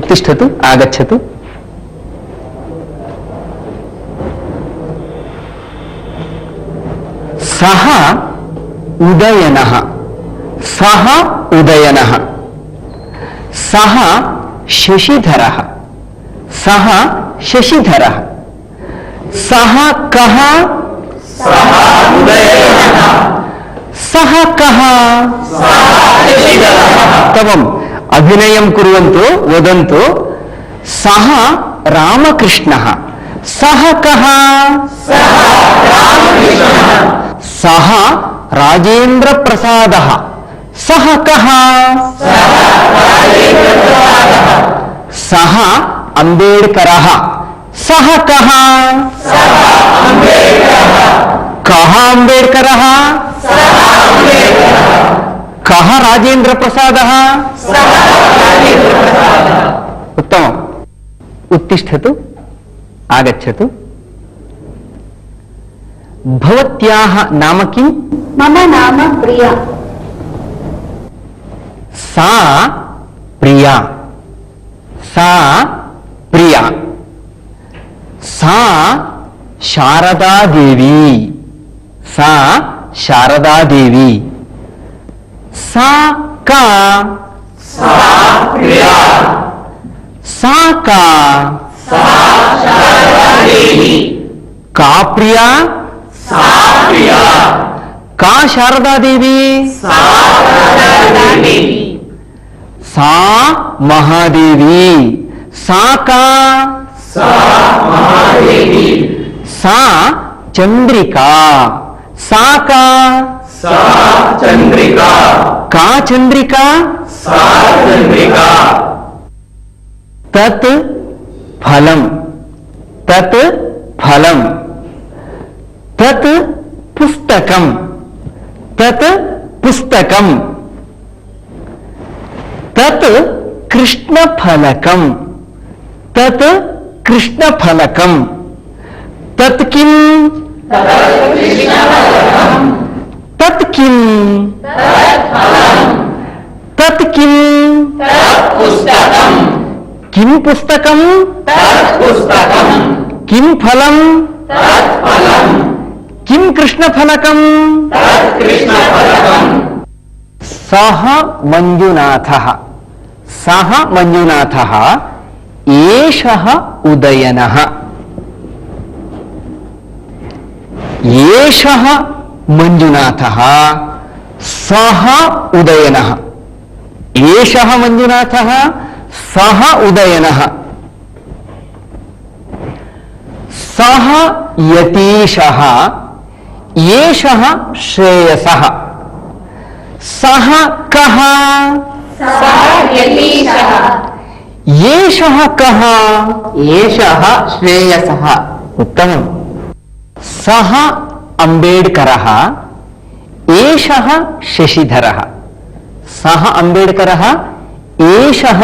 उत्तिष्ठतु आगच्छतु। सः उदयनः, सः उदयनः, सः शशिधरः, सः शशिधरः, सः कः, सः उदयनः, सः कः, सः शशिधरः। तवम् अभिनयं कुर्वन्तु, वदन्तु सः रामकृष्णः, सः कः, सः रामकृष्णः, सः राजेन्द्रप्रसादः, सः कः, सः राजेन्द्रप्रसादः, सः अम्बेडकरः, सः कः, सः अम्बेडकरः, कः अम्बेडकरः, सः अम्बेडकरः, कः राजेन्द्रप्रसादः, सः राजेन्द्रप्रसादः। उत्तमम्। उत्तिष्ठतु आगच्छतु। भवत्याः नाम किं? मम नाम प्रिया। सा प्रिया, सा प्रिया, सा शारदा देवी, सा शारदा देवी, सा का, सा प्रिया, सा का, सा शारदा देवी, का प्रिया, सा प्रिया, का शारदा देवी, सा शारदा देवी, सा महादेवी, सा का, सा महादेवी, सा चंद्रिका, सा का, सा चंद्रिका, का चंद्रिका, सा चंद्रिका, तत् फलम, तत् फलम, तत् पुस्तकम, तत् पुस्तकम, तत् कृष्णफलकम, तत् कृष्णफलकम, तत् किम, तत् किम, तत् किम, पुस्तकम, किम पुस्तकम, पुस्तकम, किम फलम, फलम, किम कृष्णफलकम, कृष्णफलकम, सः मंजुनाथः, सः मंजुनाथः, एषः उदयनः, एषः मंजुनाथः, सः उदयनः, एषः मंजुनाथः, सः उदयनः, सः यतीशः, एषः श्रेयसः, सः कः, सः यतीशः, एषः कः, एषः श्रेयसः। उत्तमम्। सः अम्बेडकरः, एषः शशिधरः, सः अम्बेडकरः, एषः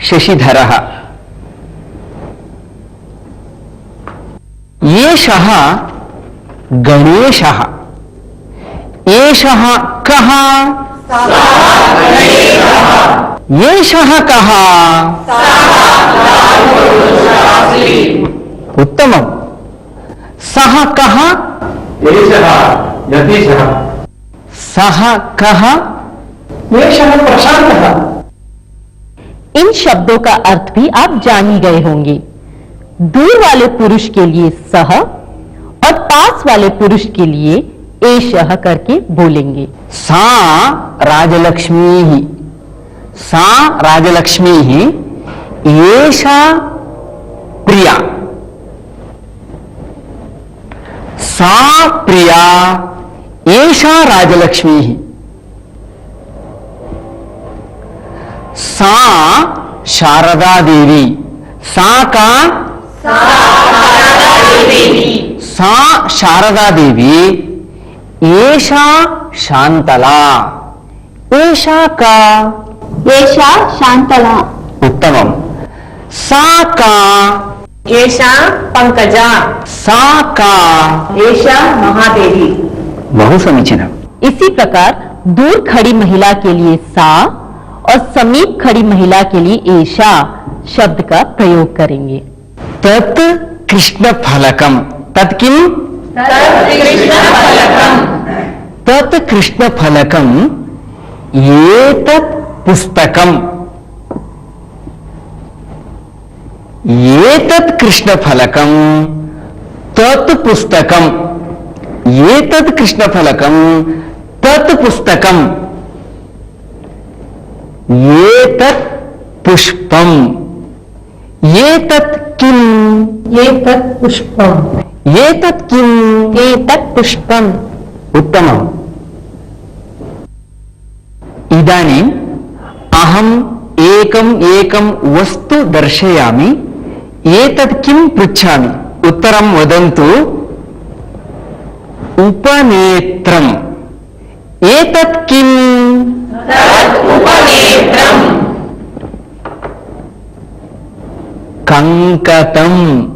शशिधरः, एषः गणेशः, एषः कः, एषः कः, उत्तमम्। सः कः, एषः यतीशः, सः कः, एषः प्रशान्तः। इन शब्दों का अर्थ भी आप जान ही गए होंगे। दूर वाले पुरुष के लिए सह और पास वाले पुरुष के लिए एषः करके बोलेंगे। सा राजलक्ष्मी ही, सा राजलक्ष्मी ही, एषा प्रिया, सा प्रिया, एषा राजलक्ष्मी ही, सा शारदा देवी, सा का, सा शारदा देवी, एषा शांतला, एषा का, एषा शांतला, उत्तमम्। सा का, एषा पंकजा, सा का, एषा महादेवी। बहु समीचीनम्। इसी प्रकार दूर खड़ी महिला के लिए सा और समीप खड़ी महिला के लिए एषा शब्द का प्रयोग करेंगे। तत् कृष्ण फलकम, तत् किम? तत् कृष्ण फलकम, एतत् पुस्तकम, एतत् कृष्ण फलकम, तत् पुस्तकम, एतत् कृष्ण फलकम, तत् पुस्तकम, एतत् पुष्पम, एतत् किम? एतत् पुष्पम्। एतत् किम? एतत् पुष्पम्। उत्तमम्। इदानीम् अहम् एकम् एकं वस्तु दर्शयामि, एतत् किं पृच्छामि, उत्तरं वदन्तु। उपनेत्रम्। एतत् किम्? उपनेत्रम्। कङ्कतम्।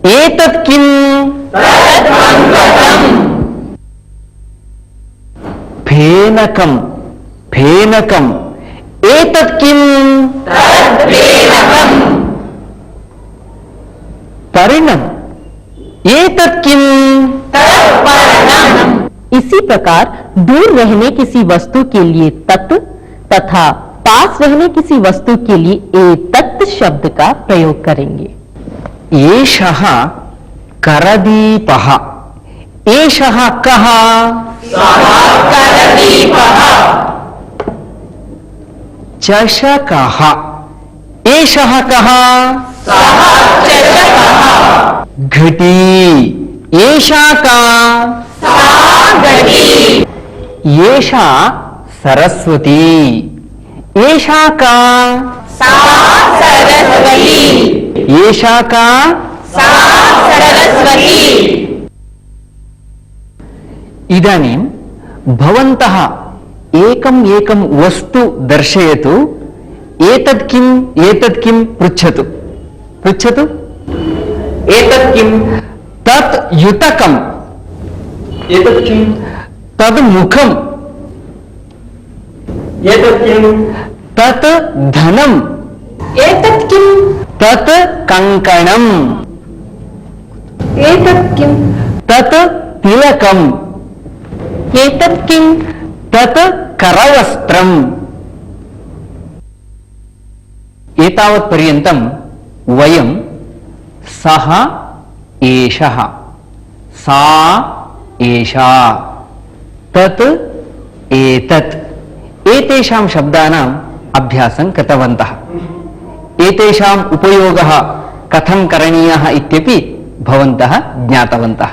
एतत् किम्? फेनकम्। फेनकम्। एतत् किम्? पर्णम्। एतत् किम्? इसी प्रकार दूर रहने किसी वस्तु के लिए तत् तथा पास रहने किसी वस्तु के लिए एतत् शब्द का प्रयोग करेंगे। एषः करदीपः। एषः कः? चषकः। एषः कः? घटी। एषा का? एषा सरस्वती। एषा का? एषा का? इदानीं भवन्तः एकम् एकं वस्तु दर्शयतु, एतत् किम् एतत् किम् पृच्छतु। पृच्छतु। एतत् किम्? तत् युतकम्। एतत् किम्? तद् मुखम्। एतत् किम्? तत् धनम्। एतत् किम्? तत् कङ्कणम्। एतत् किम्? तत् तिलकम्। एतत् किम्? तत् करवस्त्रम्। एतावत् पर्यन्तं वयं सः एषः, सा एषा, तत् एतत् एतेषां शब्दानाम् अभ्यासं कृतवन्तः। एतेषाम् उपयोगः कथं करणीयः इत्यपि भवन्तः ज्ञातवन्तः।